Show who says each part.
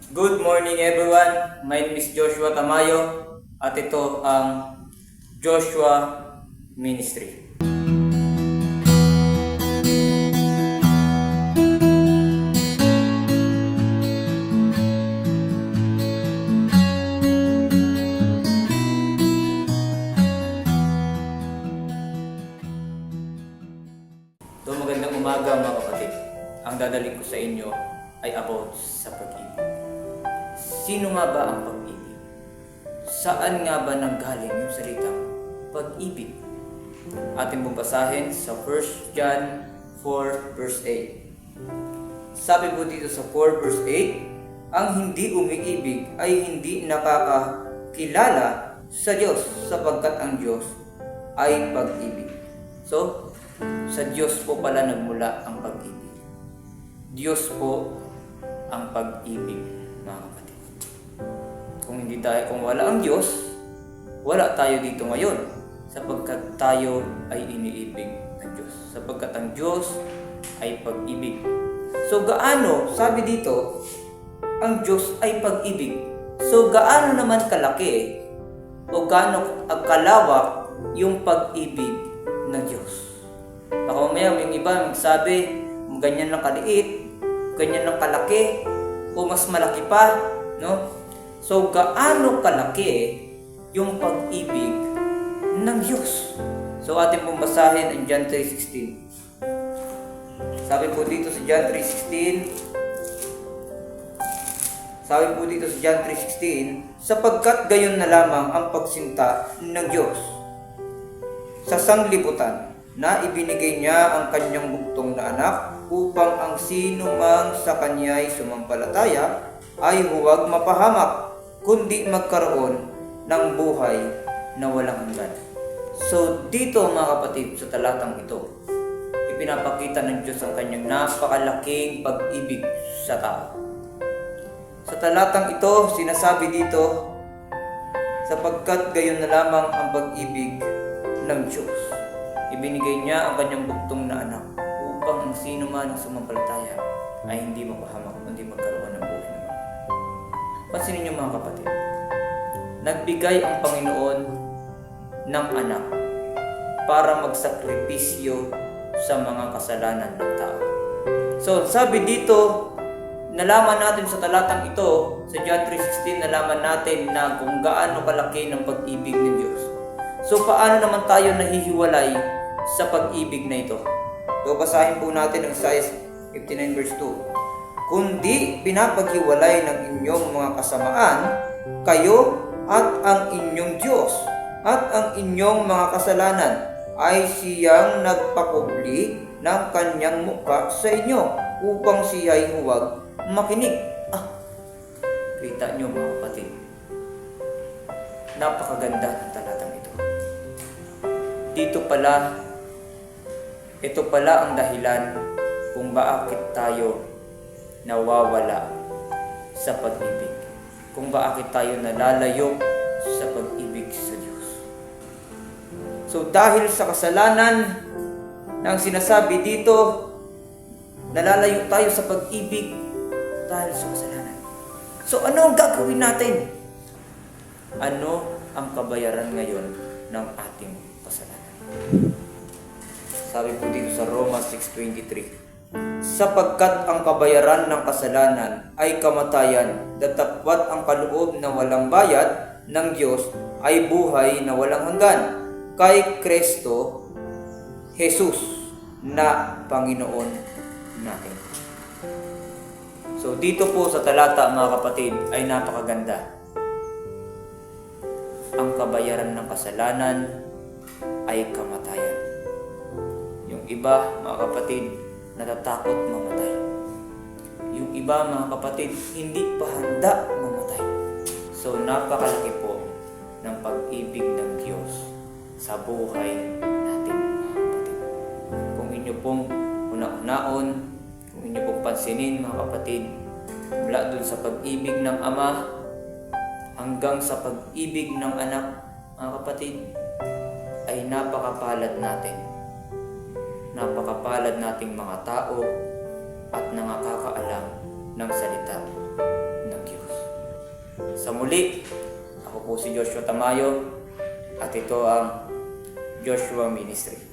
Speaker 1: Good morning everyone. My name is Joshua Tamayo at ito ang Joshua Ministry. So magandang umaga mga kapatid. Ang dadalhin ko sa inyo ay about sa pag-ibig. Sino nga ba ang pag-ibig? Saan nga ba nanggaling yung salitang pag-ibig? Ating babasahin sa 1 John 4 verse 8. Sabi po dito sa 4 verse 8, ang hindi umiibig ay hindi nakakakilala sa Diyos sapagkat ang Diyos ay pag-ibig. So, sa Diyos po pala nagmula ang pag-ibig. Diyos po ang pag-ibig, mga kapatid. Kung wala ang Diyos, wala tayo dito ngayon sapagkat tayo ay iniibig ng Diyos. Sapagkat ang Diyos ay pag-ibig. So gaano, sabi dito, ang Diyos ay pag-ibig. So gaano naman kalaki o gaano kalawak yung pag-ibig ng Diyos? Baka mamaya yung iba magsabi, ganyan lang kaliit, ganyan lang kalaki, o mas malaki pa, no? So, gaano kalaki yung pag-ibig ng Diyos? So, ating pong basahin ang John 3:16. Sabi po dito sa John 3:16, sapagkat gayon na lamang ang pagsinta ng Diyos sa sanglibutan, na ibinigay niya ang kanyang buktong na anak upang ang sino mang sa kanya'y sumampalataya ay huwag mapahamak, kundi magkaroon ng buhay na walang hanggan. So dito mga kapatid, sa talatang ito, ipinapakita ng Diyos ang kanyang napakalaking pag-ibig sa tao. Sa talatang ito, sinasabi dito, sapagkat gayon na lamang ang pag-ibig ng Diyos. Ibinigay niya ang kanyang buktong na anak upang ang sino man ang sumampalataya ay hindi mapahamak, kundi magkaroon ng buhay na walang. Pansinin niyo mga kapatid, nagbigay ang Panginoon ng anak para magsakripisyo sa mga kasalanan ng tao. So sabi dito, nalaman natin sa talatang ito, sa John 3:16, nalaman natin na kung gaano kalaki ng pag-ibig ng Diyos. So paano naman tayo nahihiwalay sa pag-ibig na ito? So basahin po natin ang Isaiah 59 verse 2. Kundi pinapaghiwalay ng inyong mga kasamaan, kayo at ang inyong Diyos, at ang inyong mga kasalanan ay siyang nagpakubli ng kanyang mukha sa inyo upang siya'y huwag makinig. Kita nyo mga kapatid, napakaganda ng talatang ito. Ito pala ang dahilan kung bakit tayo nawawala sa pag-ibig. Kung bakit tayo nalalayo sa pag-ibig sa Diyos. So dahil sa kasalanan na ang sinasabi dito, nalalayo tayo sa pag-ibig dahil sa kasalanan. So ano ang gagawin natin? Ano ang kabayaran ngayon ng ating kasalanan? Sabi po dito sa Roma 6:23, sapagkat ang kabayaran ng kasalanan ay kamatayan, datapwat ang kaloob na walang bayad ng Diyos ay buhay na walang hanggan kay Kristo Jesus na Panginoon natin. So dito po sa talata mga kapatid ay napakaganda. Ang kabayaran ng kasalanan ay kamatayan. Yung iba mga kapatid, natatakot mamatay. Yung iba mga kapatid, hindi pa handa mamatay. So napakalaki po ng pag-ibig ng Diyos sa buhay natin mga kapatid. Kung inyo pong una-unaon, kung inyo pong pansinin mga kapatid, mula dun sa pag-ibig ng Ama hanggang sa pag-ibig ng anak mga kapatid, ay napakapalad nating mga tao at nakakaalam ng salita ng Diyos. sa muli, ako po si Joshua Tamayo at ito ang Joshua Ministry.